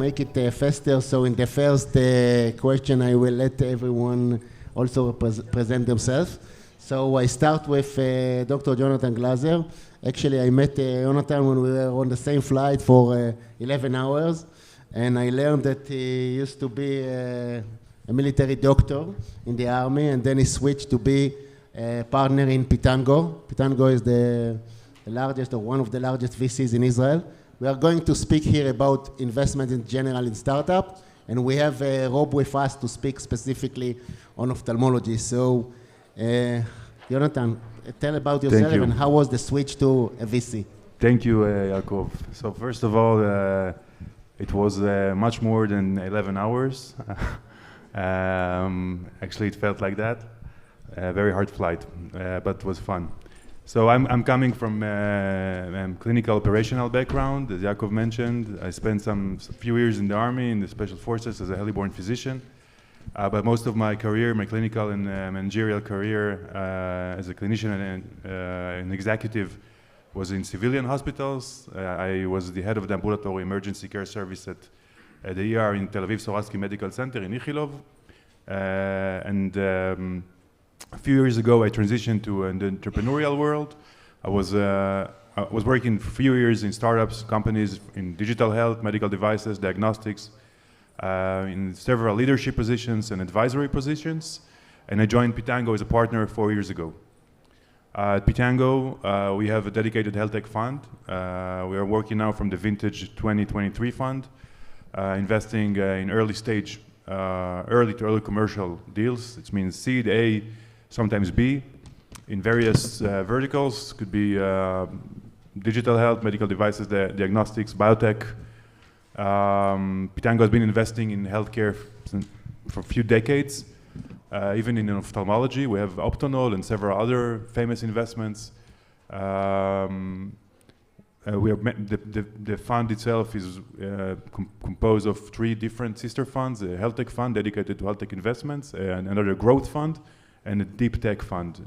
make it faster, so in the first question, I will let everyone also present themselves. So I start with Dr. Jonathan Glazer. Actually, I met Jonathan when we were on the same flight for 11 hours, and I learned that he used to be a military doctor in the army, and then he switched to be a partner in Pitango. Pitango is the largest or one of the largest VCs in Israel. We are going to speak here about investment in general in startup, and we have Rob with us to speak specifically on ophthalmology. So, Jonathan, tell about yourself and how was the switch to a VC? Thank you, Yaacov. So first of all, it was much more than 11 hours. Actually, it felt like that. Very hard flight, but it was fun. So I'm coming from clinical operational background, as Yaacov mentioned. I spent a few years in the Army, in the Special Forces as a heli-borne physician. But most of my career, my clinical and managerial career as a clinician and an executive was in civilian hospitals. I was the head of the ambulatory emergency care service at the ER in Tel Aviv Soratsky Medical Center in Ichilov. A few years ago, I transitioned to the entrepreneurial world. I was working for a few years in startups, companies in digital health, medical devices, diagnostics, in several leadership positions and advisory positions. And I joined Pitango as a partner 4 years ago. At Pitango, we have a dedicated HealthTech fund. We are working now from the vintage 2023 fund, investing in early stage, early to early commercial deals. It means seed A, sometimes B, in various verticals. Could be digital health, medical devices, diagnostics, biotech. Pitango has been investing in healthcare for a few decades, even in ophthalmology. We have Optonol and several other famous investments. The fund itself is composed of 3 different sister funds: a HealthTech fund dedicated to HealthTech investments, and another growth fund, and a deep tech fund.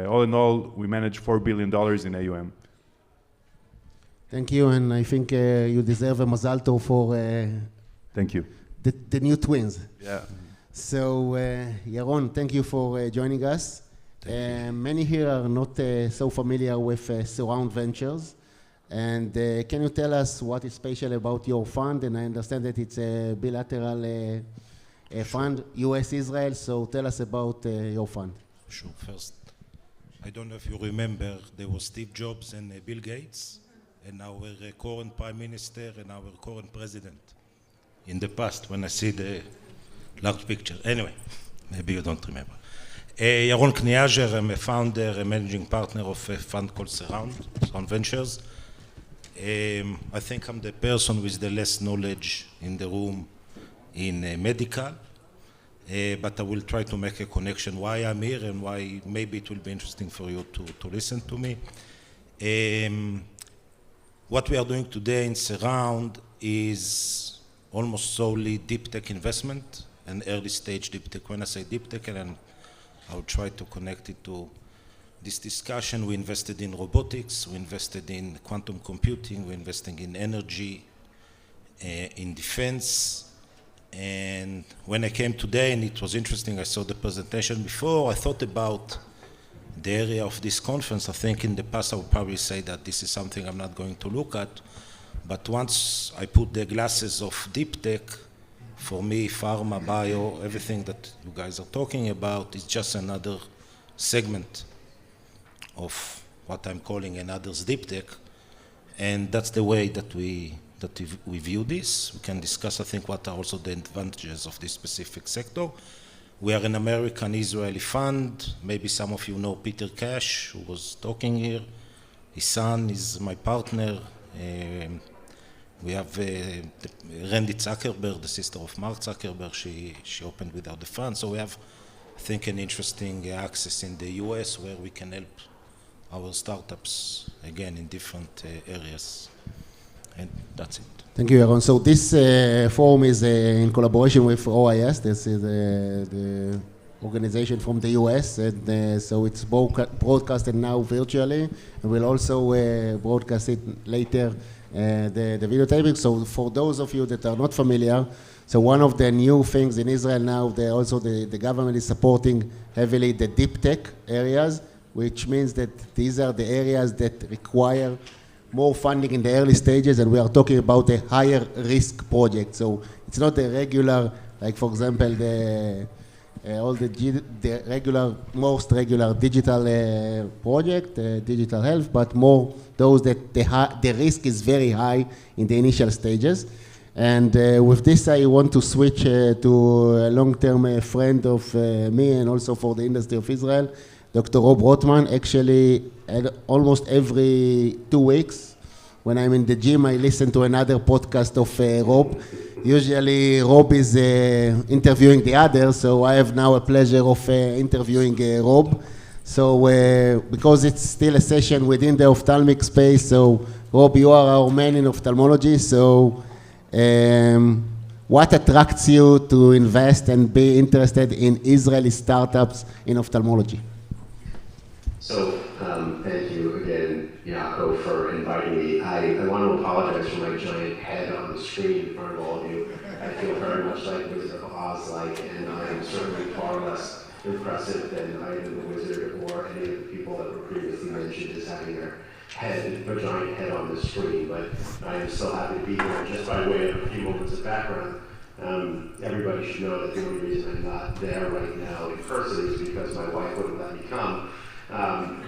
All in all, we manage $4 billion in AUM. Thank you, and I think you deserve a mazal tov for thank you. The new twins. Yeah. So, Yaron, thank you for joining us. Many here are not so familiar with Surround Ventures. And can you tell us what is special about your fund? And I understand that it's a bilateral fund, US Israel. So tell us about your fund. Sure. First, I don't know if you remember, there was Steve Jobs and Bill Gates, and our current Prime Minister and our current President in the past, when I see the large picture. Anyway, maybe you don't remember. Yaron Kniajer, I'm a founder and managing partner of a fund called Surround Ventures. I think I'm the person with the less knowledge in the room in medical, but I will try to make a connection why I'm here and why maybe it will be interesting for you to listen to me. What we are doing today in Surround is almost solely deep tech investment and early stage deep tech. When I say deep tech, and I'll try to connect it to this discussion, we invested in robotics, we invested in quantum computing, we're investing in energy, in defense. And when I came today, and it was interesting, I saw the presentation before, I thought about the area of this conference. I think in the past I would probably say that this is something I'm not going to look at, but once I put the glasses of deep tech, for me, pharma, bio, everything that you guys are talking about is just another segment of what I'm calling another's deep tech, and that's the way that we view this. We can discuss, I think, what are also the advantages of this specific sector. We are an American-Israeli fund. Maybe some of you know Peter Cash, who was talking here. His son is my partner. We have Randy Zuckerberg, the sister of Mark Zuckerberg. She opened without the fund. So we have, I think, an interesting access in the US where we can help our startups, again, in different areas. And that's it. Thank you, Yaron. So this forum is in collaboration with OIS. This is the organization from the US, and so it's broadcasted now virtually, and we'll also broadcast it later the videotaping. So for those of you that are not familiar, so one of the new things in Israel now, the government is supporting heavily the deep tech areas, which means that these are the areas that require more funding in the early stages, and we are talking about a higher risk project. So it's not a regular, like for example, most regular digital project, digital health, but more those that the risk is very high in the initial stages. And with this, I want to switch to a long-term friend of me and also for the industry of Israel, Dr. Rothman. Actually, almost every 2 weeks, when I'm in the gym, I listen to another podcast of Rob. Usually, Rob is interviewing the others, so I have now a pleasure of interviewing Rob. So, because it's still a session within the ophthalmic space, so Rob, you are our man in ophthalmology, so what attracts you to invest and be interested in Israeli startups in ophthalmology? So, thank you again, Yaacov, for inviting me. I want to apologize for my giant head on the screen in front of all of you. I feel very much like Wizard of Oz-like, and I am certainly far less impressive than either the wizard or any of the people that were previously mentioned as having their a giant head on the screen. But I am so happy to be here. Just by way of a few moments of background, everybody should know that the only reason I'm not there right now in person is because my wife wouldn't let me come.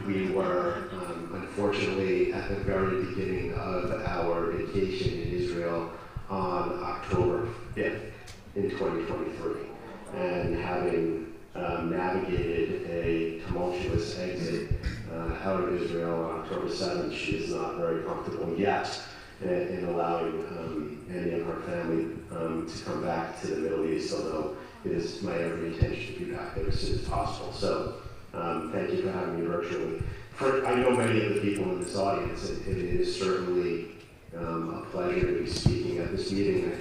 We were, unfortunately, at the very beginning of our vacation in Israel on October 5th in 2023. And having navigated a tumultuous exit out of Israel on October 7th, she is not very comfortable yet in allowing any of her family to come back to the Middle East, although it is my every intention to be back there as soon as possible. So thank you for having me virtually. I know many of the people in this audience, and it is certainly a pleasure to be speaking at this meeting.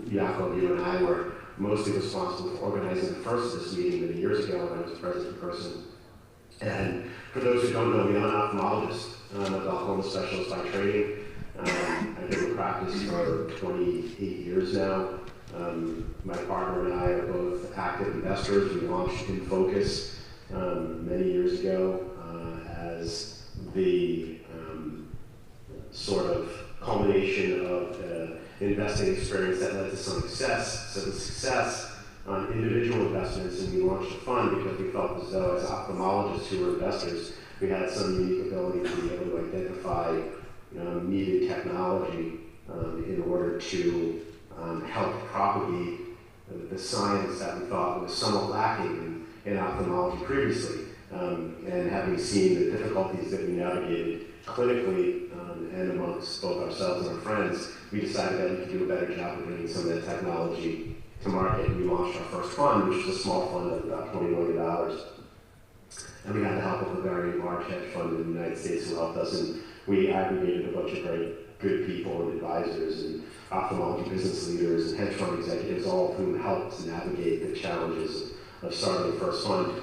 Yaacov, you and I were mostly responsible for organizing the first of this meeting many years ago when I was president in person. And for those who don't know me, I'm an ophthalmologist. I'm a glaucoma specialist by training. I've been in practice for 28 years now. My partner and I are both active investors. We launched InFocus many years ago as the sort of culmination of investing experience that led to some success. So the success on individual investments, and we launched a fund because we felt as though as ophthalmologists who were investors, we had some unique ability to be able to identify needed technology in order to help propagate the science that we thought was somewhat lacking in ophthalmology previously. And having seen the difficulties that we navigated clinically and amongst both ourselves and our friends, we decided that we could do a better job of bringing some of that technology to market. And we launched our first fund, which was a small fund of about $20 million. And we had the help of a very large hedge fund in the United States who helped us. And we aggregated a bunch of very good people and advisors and ophthalmology business leaders and hedge fund executives, all of whom helped navigate the challenges of starting the first fund.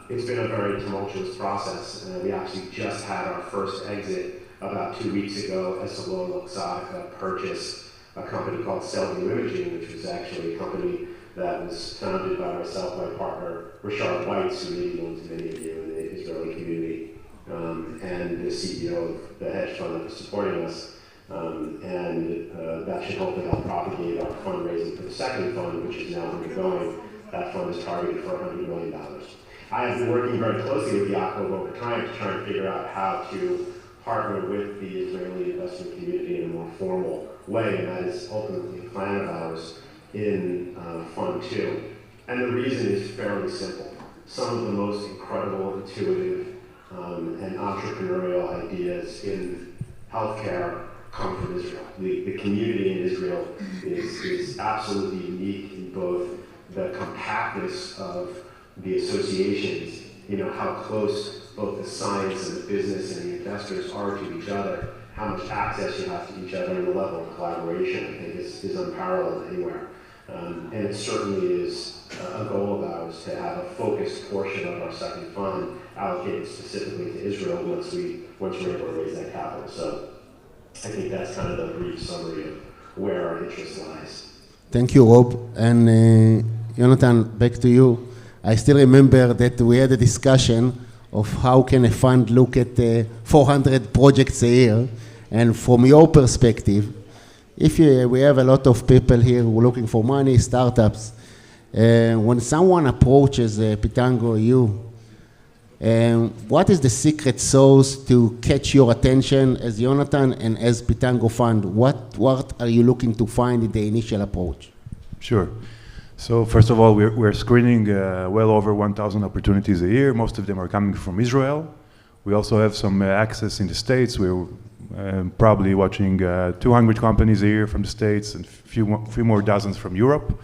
It's been a very tumultuous process. We actually just had our first exit about 2 weeks ago. EssilorLuxottica purchased a company called Cellview Imaging, which was actually a company that was founded by myself, my partner, Richard Weitz, who may be known to many of you in the Israeli community, and the CEO of the hedge fund that was supporting us. That should hopefully help propagate our fundraising for the second fund, which is now undergoing. That fund is targeted for $100 million. I have been working very closely with Yaacov over time to try and figure out how to partner with the Israeli investment community in a more formal way, and that is ultimately a plan of ours in Fund 2. And the reason is fairly simple. Some of the most incredible, intuitive, and entrepreneurial ideas in healthcare come from Israel. The community in Israel is absolutely unique in both the compactness of the associations, how close both the science and the business and the investors are to each other, how much access you have to each other, and the level of collaboration, I think, is unparalleled anywhere. And it certainly is a goal of ours to have a focused portion of our second fund allocated specifically to Israel once we're able to raise that capital. So I think that's kind of the brief summary of where our interest lies. Thank you, Rob. And Jonathan, back to you. I still remember that we had a discussion of how can a fund look at 400 projects a year. And from your perspective, if we have a lot of people here who are looking for money, startups, when someone approaches Pitango, you, what is the secret sauce to catch your attention as Jonathan and as Pitango Fund? What are you looking to find in the initial approach? Sure. So first of all, we're screening well over 1,000 opportunities a year. Most of them are coming from Israel. We also have some access in the States. We're probably watching 200 companies a year from the States and a few more dozens from Europe.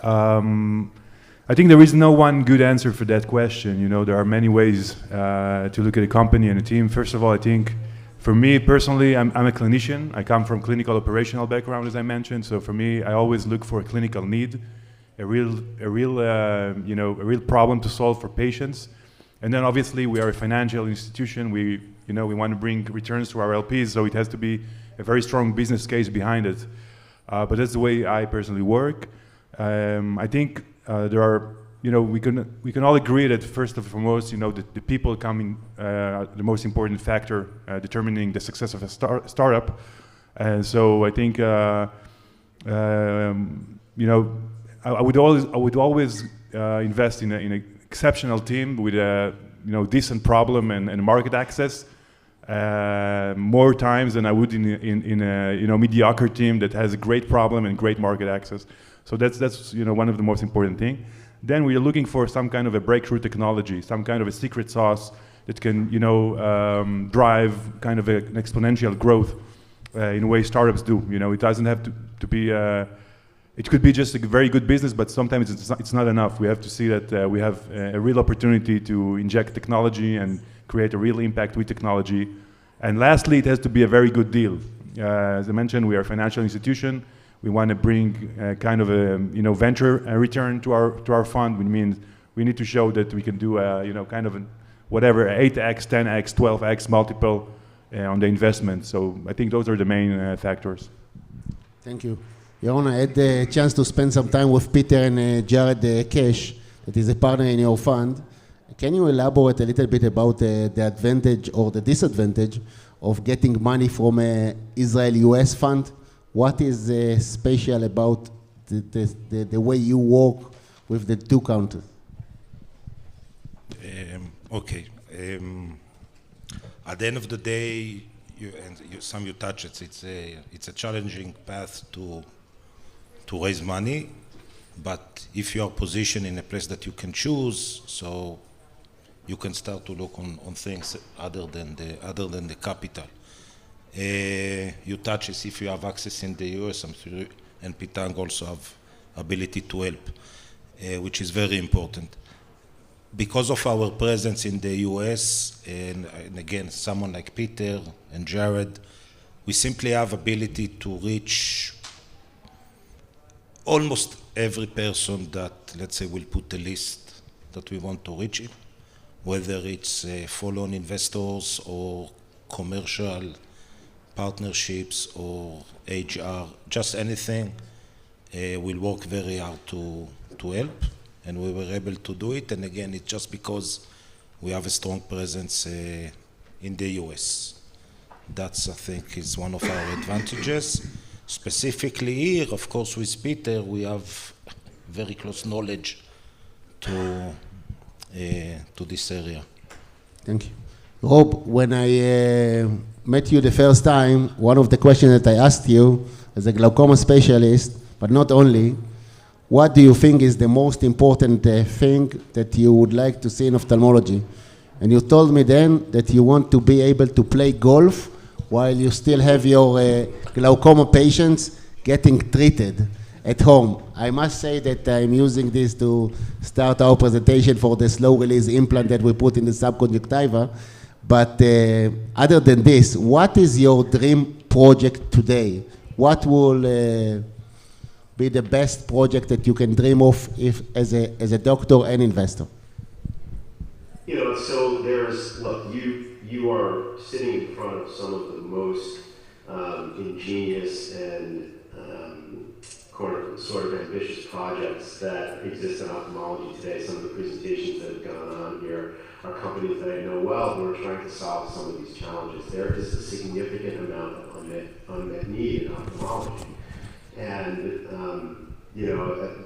I think there is no one good answer for that question. You know, there are many ways to look at a company and a team. First of all, I think for me personally, I'm a clinician. I come from clinical operational background, as I mentioned. So for me, I always look for a clinical need, a real problem to solve for patients. And then obviously we are a financial institution. We want to bring returns to our LPs, so it has to be a very strong business case behind it. But that's the way I personally work. I think there are, we can all agree that first and foremost, the people coming the most important factor determining the success of a startup. And so I think, I would always invest in an exceptional team with a decent problem and market access more times than I would in a mediocre team that has a great problem and great market access. So that's one of the most important things. Then we are looking for some kind of a breakthrough technology, some kind of a secret sauce that can drive kind of an exponential growth in a way startups do. It doesn't have to be. It could be just a very good business, but sometimes it's not enough. We have to see that we have a real opportunity to inject technology and create a real impact with technology. And lastly, it has to be a very good deal. As I mentioned, we are a financial institution. We want to bring kind of a venture return to our fund, which means we need to show that we can do kind of whatever 8x, 10x, 12x multiple on the investment. So I think those are the main factors. Thank you. Yaron, I had the chance to spend some time with Peter and Jared Cash, that is a partner in your fund. Can you elaborate a little bit about the advantage or the disadvantage of getting money from an Israel-US fund? What is special about the way you work with the two countries? Okay. At the end of the day, you touch it. It's a challenging path to raise money, but if you are positioned in a place that you can choose, so you can start to look on things other than the capital. You touch it if you have access in the US, and Pitango also have ability to help, which is very important. Because of our presence in the US, and again, someone like Peter and Jared, we simply have ability to reach almost every person that, let's say, will put a list that we want to reach it, whether it's follow-on investors or commercial partnerships or HR, just anything, we'll work very hard to help, and we were able to do it. And again, it's just because we have a strong presence in the US. That's, I think, is one of our advantages. Specifically here, of course, with Peter, we have very close knowledge to this area. Thank you. Rob, when I met you the first time, one of the questions that I asked you as a glaucoma specialist, but not only, what do you think is the most important thing that you would like to see in ophthalmology? And you told me then that you want to be able to play golf while you still have your glaucoma patients getting treated at home. I must say that I'm using this to start our presentation for the slow release implant that we put in the subconjunctiva. But other than this, what is your dream project today? What will be the best project that you can dream of if, as a doctor and investor? So look, you are sitting in front of some of the most ingenious and sort of ambitious projects that exist in ophthalmology today. Some of the presentations that have gone on here are companies that I know well who are trying to solve some of these challenges. There is a significant amount of unmet need in ophthalmology. And,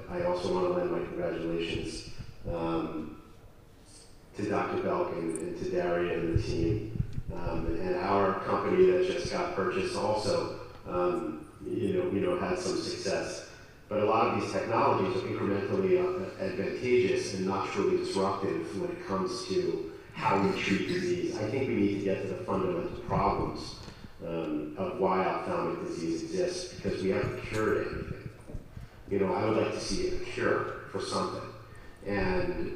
I also want to lend my congratulations to Dr. Belk and to Darian and the team. And our company that just got purchased also, had some success. But a lot of these technologies are incrementally advantageous and not truly disruptive when it comes to how we treat disease. I think we need to get to the fundamental problems of why ophthalmic disease exists, because we haven't cured anything. I would like to see a cure for something. And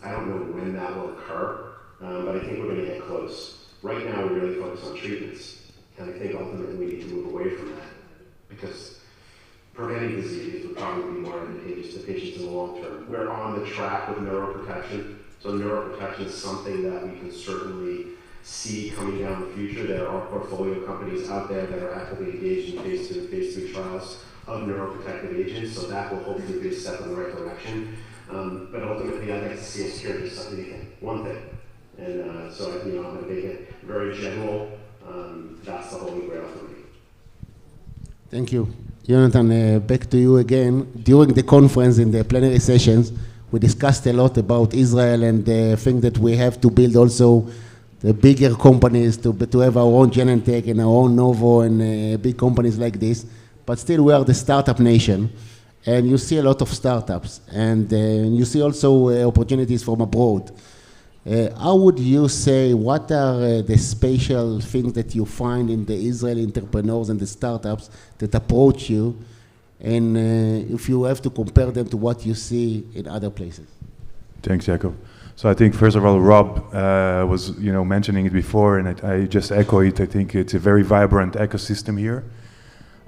I don't know when that will occur, but I think we're going to get close. Right now, we really focus on treatments. And I think ultimately we need to move away from that, because preventing disease would probably be more advantageous to patients in the long term. We're on the track with neuroprotection. So neuroprotection is something that we can certainly see coming down the future. There are portfolio companies out there that are actively engaged in phase 2 and phase 3 trials of neuroprotective agents, so that will hopefully be a step in the right direction. But ultimately, I'd like to see us cure just anything, one thing. And so I'm going to make it very general. That's the holy grail for me. Thank you. Jonathan, back to you again. During the conference in the plenary sessions, we discussed a lot about Israel and the thing that we have to build also the bigger companies to have our own Genentech and our own Novo and big companies like this. But still, we are the startup nation. And you see a lot of startups. And you see also opportunities from abroad. How would you say, what are the special things that you find in the Israeli entrepreneurs and the startups that approach you, and if you have to compare them to what you see in other places? Thanks, Yaacov. So I think, first of all, Rob was mentioning it before, and I just echo it. I think it's a very vibrant ecosystem here.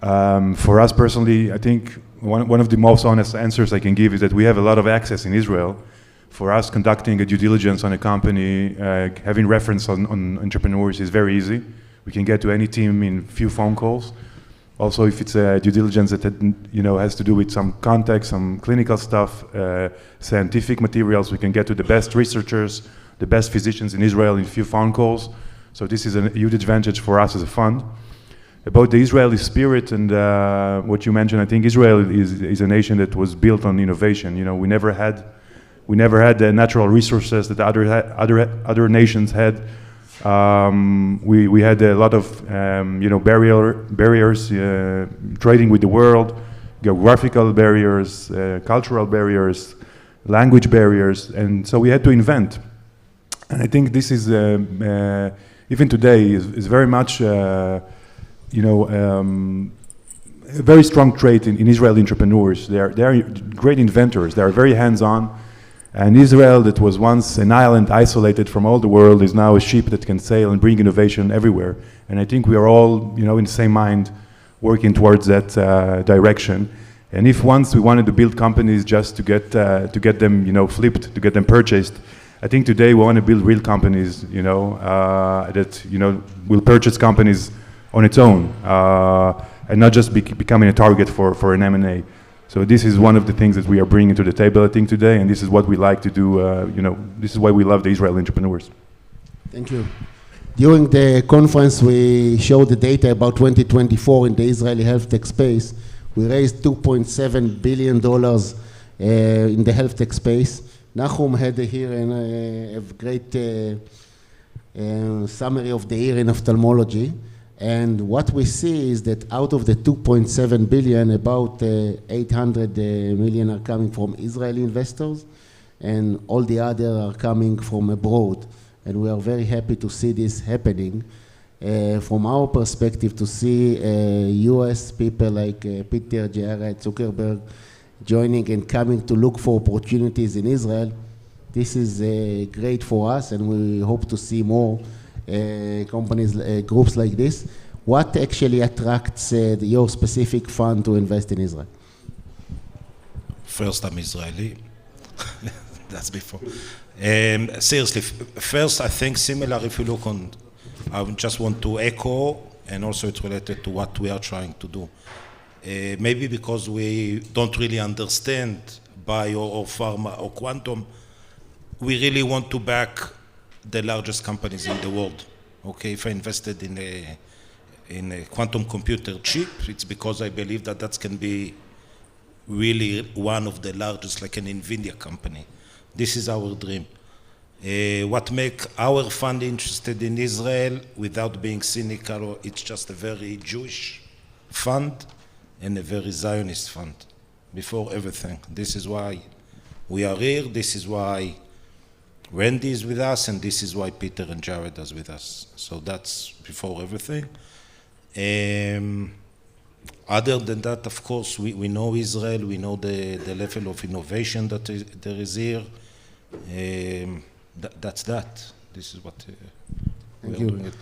For us personally, I think one of the most honest answers I can give is that we have a lot of access in Israel. For us, conducting a due diligence on a company, having reference on entrepreneurs is very easy. We can get to any team in few phone calls. Also, if it's a due diligence that has to do with some context, some clinical stuff, scientific materials, we can get to the best researchers, the best physicians in Israel in few phone calls. So this is a huge advantage for us as a fund. About the Israeli spirit and what you mentioned, I think Israel is a nation that was built on innovation. We never had the natural resources that other nations had. We had a lot of barriers, trading with the world, geographical barriers, cultural barriers, language barriers, and so we had to invent. And I think this is even today is very much a very strong trait in Israeli entrepreneurs. They are great inventors. They are very hands-on. And Israel, that was once an island isolated from all the world, is now a ship that can sail and bring innovation everywhere. And I think we are all, in the same mind, working towards that direction. And if once we wanted to build companies just to get them, flipped, to get them purchased, I think today we want to build real companies, that will purchase companies on its own, and not just becoming a target for an M&A. So this is one of the things that we are bringing to the table, I think, today, and this is what we like to do. This is why we love the Israeli entrepreneurs. Thank you. During the conference, we showed the data about 2024 in the Israeli health tech space. We raised $2.7 billion in the health tech space. Nahum had here a great summary of the year in ophthalmology. And what we see is that out of the 2.7 billion, about 800 million are coming from Israeli investors, and all the other are coming from abroad. And we are very happy to see this happening. From our perspective, to see US people like Peter, Jared, Zuckerberg joining and coming to look for opportunities in Israel, this is great for us, and we hope to see more companies, groups like this. What actually attracts your specific fund to invest in Israel? First, I'm Israeli. That's before. Seriously, first, I think similar, if you look on, I just want to echo and also it's related to what we are trying to do. Maybe because we don't really understand bio or pharma or quantum, we really want to back the largest companies in the world. Okay, if I invested in a quantum computer chip, it's because I believe that that can be really one of the largest, like an NVIDIA company. This is our dream. What makes our fund interested in Israel, without being cynical, it's just a very Jewish fund and a very Zionist fund, before everything. This is why we are here, this is why Randy is with us, and this is why Peter and Jared are with us. So that's before everything. Other than that, of course, we know Israel, we know the level of innovation that there is here. That's that. This is what we are doing it.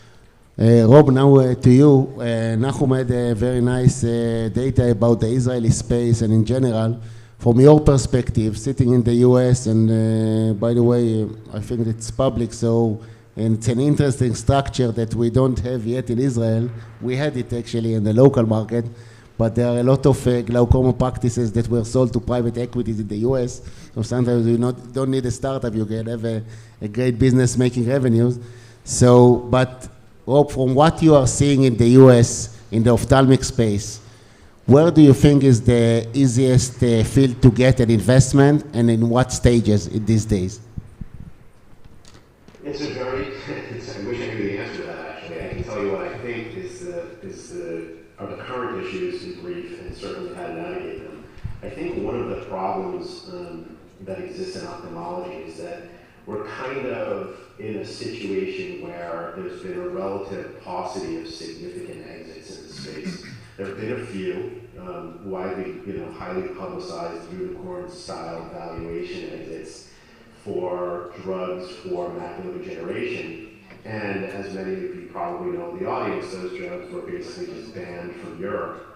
Rob, now to you. Nachum had a very nice data about the Israeli space and in general. From your perspective, sitting in the US, and by the way, I think it's public, so and it's an interesting structure that we don't have yet in Israel. We had it actually in the local market, but there are a lot of glaucoma practices that were sold to private equities in the US. So sometimes you don't need a startup, you can have a great business making revenues. So, but Rob, from what you are seeing in the US in the ophthalmic space, where do you think is the easiest field to get an investment, and in what stages in these days? It's a very, I wish I knew the answer to that actually. I can tell you what I think are the current issues in brief, and certainly how to navigate them. I think one of the problems that exists in ophthalmology is that we're kind of in a situation where there's been a relative paucity of significant exits in the space. There have been a few widely, highly publicized unicorn-style valuation exits for drugs for macular degeneration. And as many of you probably know in the audience, those drugs were basically just banned from Europe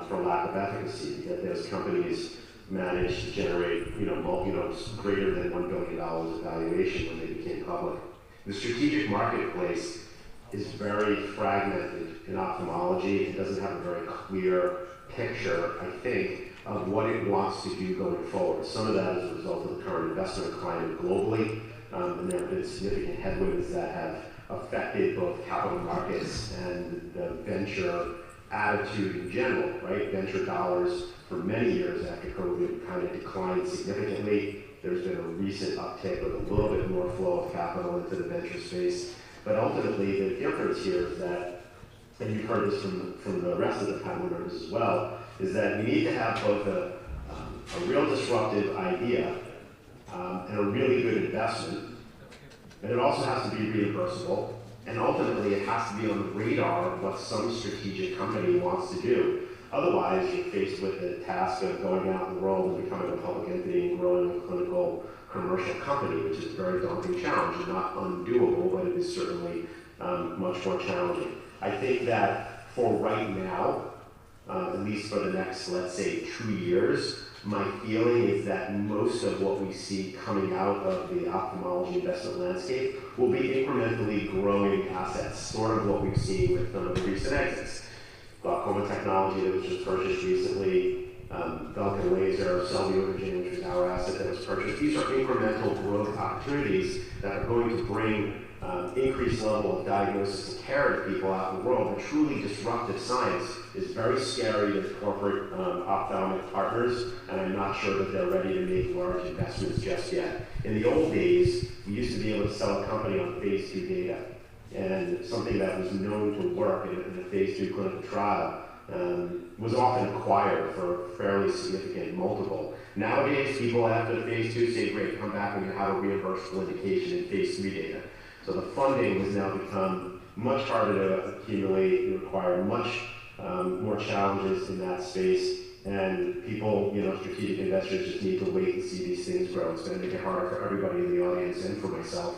for lack of efficacy. Yet those companies managed to generate, greater than $1 billion of valuation when they became public. The strategic marketplace is very fragmented in ophthalmology. It doesn't have a very clear picture, I think, of what it wants to do going forward. Some of that is a result of the current investment climate globally, and there have been significant headwinds that have affected both capital markets and the venture attitude in general, right? Venture dollars for many years after COVID kind of declined significantly. There's been a recent uptick with a little bit more flow of capital into the venture space. But ultimately, the difference here is that, and you've heard this from the rest of the panel members as well, is that you need to have both a real disruptive idea and a really good investment, and it also has to be reimbursable, and ultimately it has to be on the radar of what some strategic company wants to do. Otherwise, you're faced with the task of going out in the world and becoming a public entity and growing a clinical commercial company, which is a very daunting challenge and not undoable, but it is certainly much more challenging. I think that for right now, at least for the next, let's say, 2 years, my feeling is that most of what we see coming out of the ophthalmology investment landscape will be incrementally growing assets, sort of what we've seen with some of the recent exits. Glaucoma technology that was just purchased recently, Glazer, cellular imaging, which is our asset that was purchased. These are incremental growth opportunities that are going to bring increased level of diagnosis and care to people out in the world. And truly disruptive science is very scary to corporate ophthalmic partners, and I'm not sure that they're ready to make large investments just yet. In the old days, we used to be able to sell a company on phase 2 data, and something that was known to work in a phase 2 clinical trial was often acquired for a fairly significant multiple. Nowadays, people after phase 2 say, great, come back and you have a reimbursable indication in phase 3 data. So the funding has now become much harder to accumulate. You require much more challenges in that space. And people, strategic investors just need to wait and see these things grow. It's going to make it harder for everybody in the audience and for myself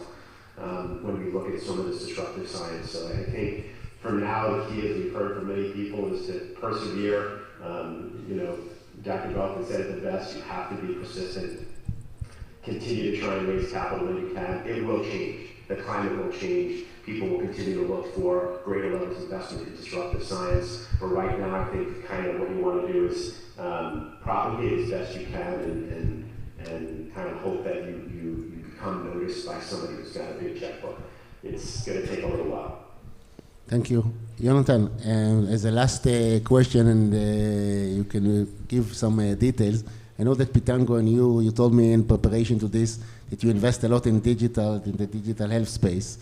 when we look at some of this disruptive science. So I think for now, the key, as we've heard from many people, is to persevere. Dr. Goffman said it the best, you have to be persistent. Continue to try and raise capital when you can. It will change. the climate will change. People will continue to look for greater levels of investment in disruptive science. But right now, I think kind of what you want to do is propagate as best you can and kind of hope that you become noticed by somebody who's got a big checkbook. It's going to take a little while. Thank you. Jonathan, as a last question, and you can give some details. I know that Pitango and you told me in preparation to this that you invest a lot in the digital health space.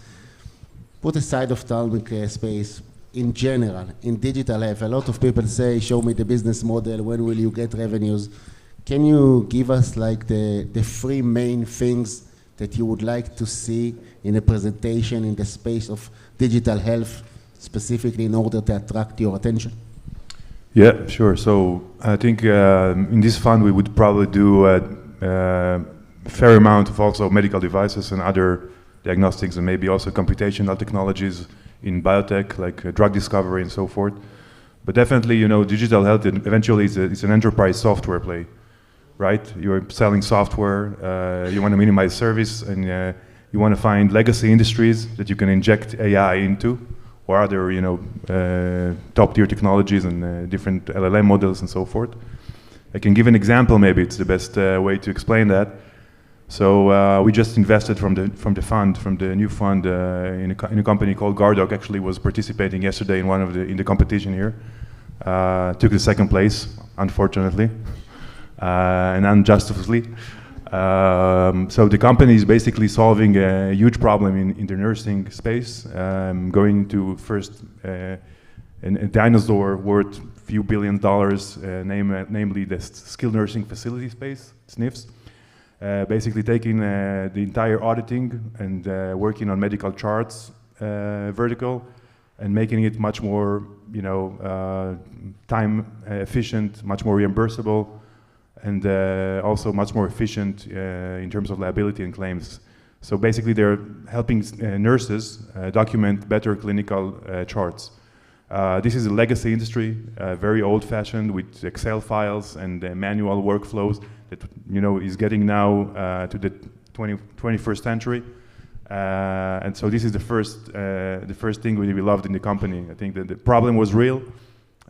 Put aside ophthalmic space, in general, in digital health, a lot of people say, show me the business model, when will you get revenues? Can you give us like the three main things that you would like to see in a presentation in the space of digital health, specifically in order to attract your attention? Yeah, sure. So I think in this fund we would probably do a fair amount of also medical devices and other diagnostics and maybe also computational technologies in biotech, like drug discovery and so forth. But definitely, you know, digital health eventually is an enterprise software play, right? You're selling software, you want to minimize service, and you want to find legacy industries that you can inject AI into, or other, you know, top-tier technologies and different LLM models and so forth. I can give an example, maybe it's the best way to explain that. So we just invested from the new fund in a company called Gardoc. Actually was participating yesterday in the competition here. Took the second place, unfortunately, and unjustly. So the company is basically solving a huge problem in the nursing space, going to first a dinosaur worth few $1 billion, namely the skilled nursing facility space, SNFs. Basically taking the entire auditing and working on medical charts vertical and making it much more, you know, time efficient, much more reimbursable, and also much more efficient in terms of liability and claims. So basically they're helping nurses document better clinical charts. This is a legacy industry, very old-fashioned with Excel files and manual workflows that, you know, is getting now to the 21st century. And so this is the first thing we loved in the company. I think that the problem was real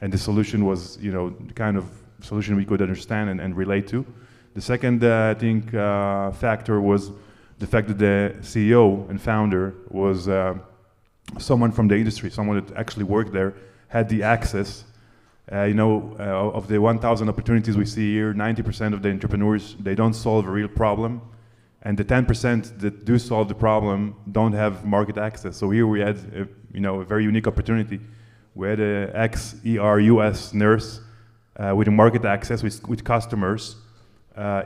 and the solution was, you know, the kind of solution we could understand and relate to. The second, I think, factor was the fact that the CEO and founder was someone from the industry, someone that actually worked there, had the access. You know, of the 1,000 opportunities we see here, 90% of the entrepreneurs, they don't solve a real problem. And the 10% that do solve the problem don't have market access. So here we had, you know, a very unique opportunity. We had an ex-ER-US nurse with a market access with customers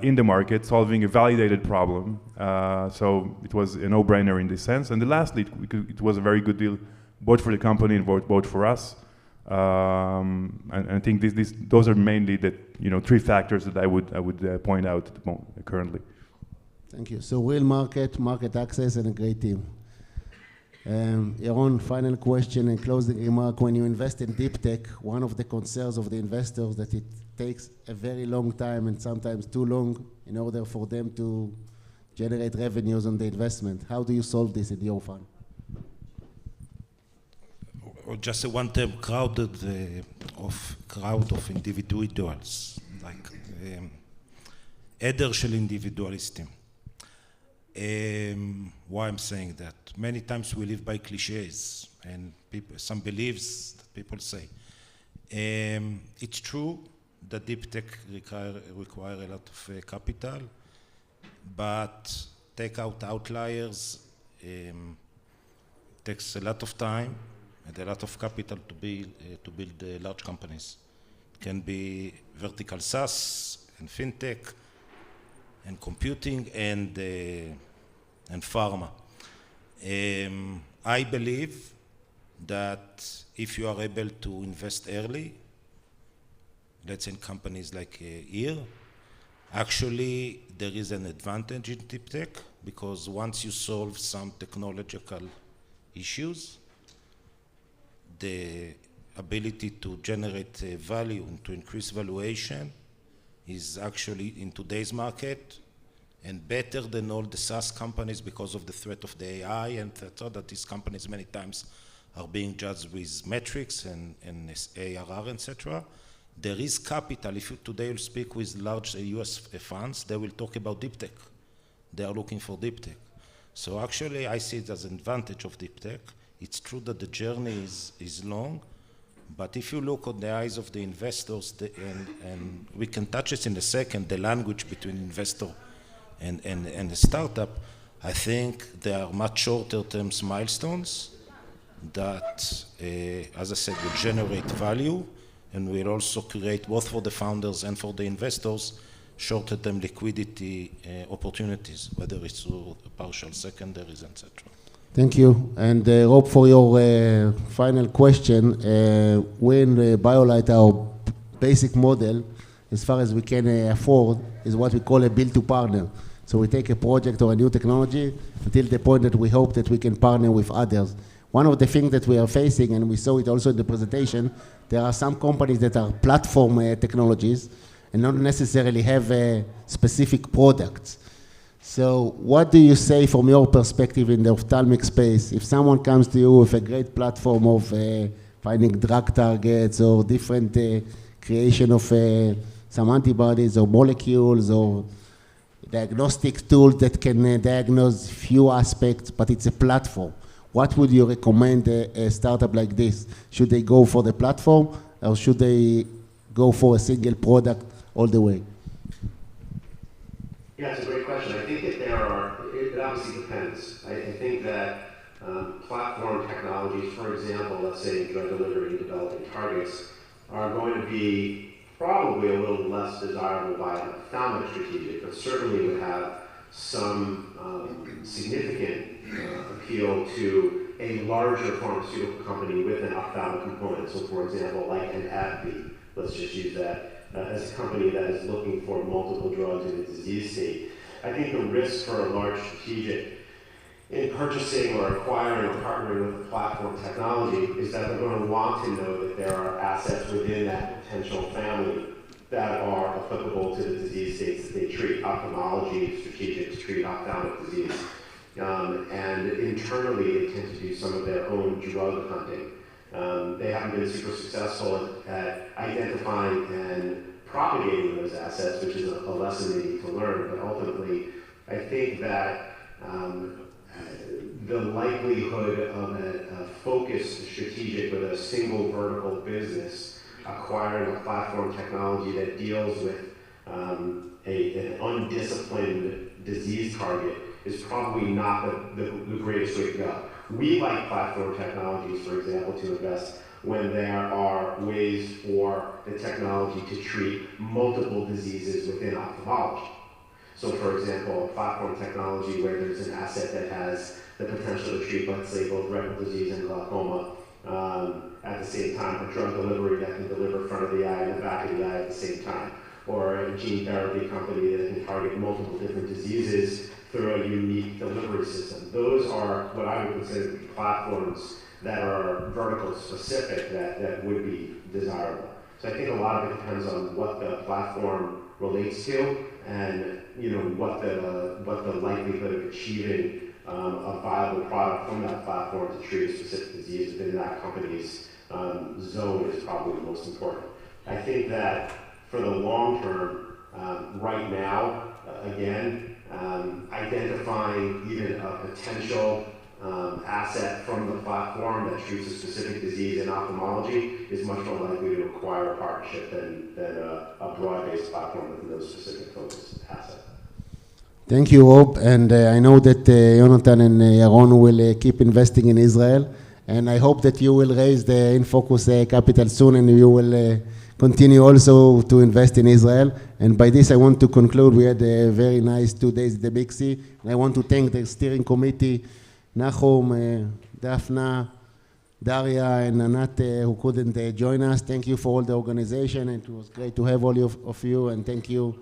in the market, solving a validated problem. So it was a no-brainer in this sense. And lastly, it was a very good deal, both for the company and both for us. And I think those are mainly the, you know, three factors that I would point out at the moment, currently. Thank you. So real market access, and a great team. Yaron, final question and closing remark. When you invest in deep tech, one of the concerns of the investors that it takes a very long time and sometimes too long in order for them to generate revenues on the investment. How do you solve this in your fund? Or just a one-term crowd of individuals, like עדר של אינדיבידואליסטים. Why I'm saying that? Many times we live by cliches and some beliefs that people say. It's true that deep tech require a lot of capital, but take out outliers, takes a lot of time and a lot of capital to build large companies. It can be vertical SaaS and fintech and computing and pharma. I believe that if you are able to invest early, let's say in companies like here, actually there is an advantage in deep tech, because once you solve some technological issues, the ability to generate value and to increase valuation is actually, in today's market, and better than all the SaaS companies because of the threat of the AI, and so that these companies many times are being judged with metrics and ARR, etc. There is capital. If you today will speak with large US funds, they will talk about deep tech. They are looking for deep tech. So actually, I see it as an advantage of deep tech. It's true that the journey is long, but if you look on the eyes of the investors, and we can touch it in a second, the language between investor and the startup, I think there are much shorter term milestones that, as I said, will generate value and will also create, both for the founders and for the investors, shorter term liquidity opportunities, whether it's through partial secondaries, etc. Thank you. And Rob, for your final question, when BioLight, our basic model, as far as we can afford, is what we call a build to partner. So we take a project or a new technology until the point that we hope that we can partner with others. One of the things that we are facing, and we saw it also in the presentation, there are some companies that are platform technologies and not necessarily have specific products. So what do you say from your perspective in the ophthalmic space? If someone comes to you with a great platform of finding drug targets or different creation of some antibodies or molecules or diagnostic tools that can diagnose few aspects, but it's a platform. What would you recommend a startup like this? Should they go for the platform or should they go for a single product all the way? Yeah, it's a great question. I think that it obviously depends. I think that platform technologies, for example, let's say drug delivery and developing targets, are going to be probably a little less desirable by an ophthalmic strategic, but certainly would have some significant appeal to a larger pharmaceutical company with an ophthalmic component. So for example, like an AbbVie, let's just use that as a company that is looking for multiple drugs in a disease state. I think the risk for a large strategic in purchasing or acquiring or partnering with a platform technology is that they're going to want to know that there are assets within that potential family that are applicable to the disease states that they treat. Ophthalmology strategics treat ophthalmic disease. And internally, they tend to do some of their own drug hunting. They haven't been super successful at identifying and propagating those assets, which is a lesson they need to learn. But ultimately, I think that the likelihood of a focused strategic with a single vertical business acquiring a platform technology that deals with an undisciplined disease target is probably not the greatest way to go. We like platform technologies, for example, to invest when there are ways for the technology to treat multiple diseases within ophthalmology. So for example, a platform technology where there's an asset that has the potential to treat, let's say, both retinal disease and glaucoma, at the same time, a drug delivery that can deliver front of the eye and the back of the eye at the same time, or a gene therapy company that can target multiple different diseases through a unique delivery system. Those are what I would consider to be platforms that are vertical specific that would be desirable. So I think a lot of it depends on what the platform relates to and what the likelihood of achieving a viable product from that platform to treat a specific disease within that company's zone is probably the most important. I think that for the long term, right now, again, identifying even a potential asset from the platform that treats a specific disease in ophthalmology is much more likely to require a partnership than a broad-based platform with no specific focused asset. Thank you, Rob. And I know that Jonathan and Yaron will keep investing in Israel. And I hope that you will raise the InFocus capital soon and you will continue also to invest in Israel. And by this, I want to conclude. We had a very nice 2 days at the MIXiii. And I want to thank the steering committee, Nachum, Daphna, Daria, and Anat, who couldn't join us. Thank you for all the organization. It was great to have all of you, and thank you.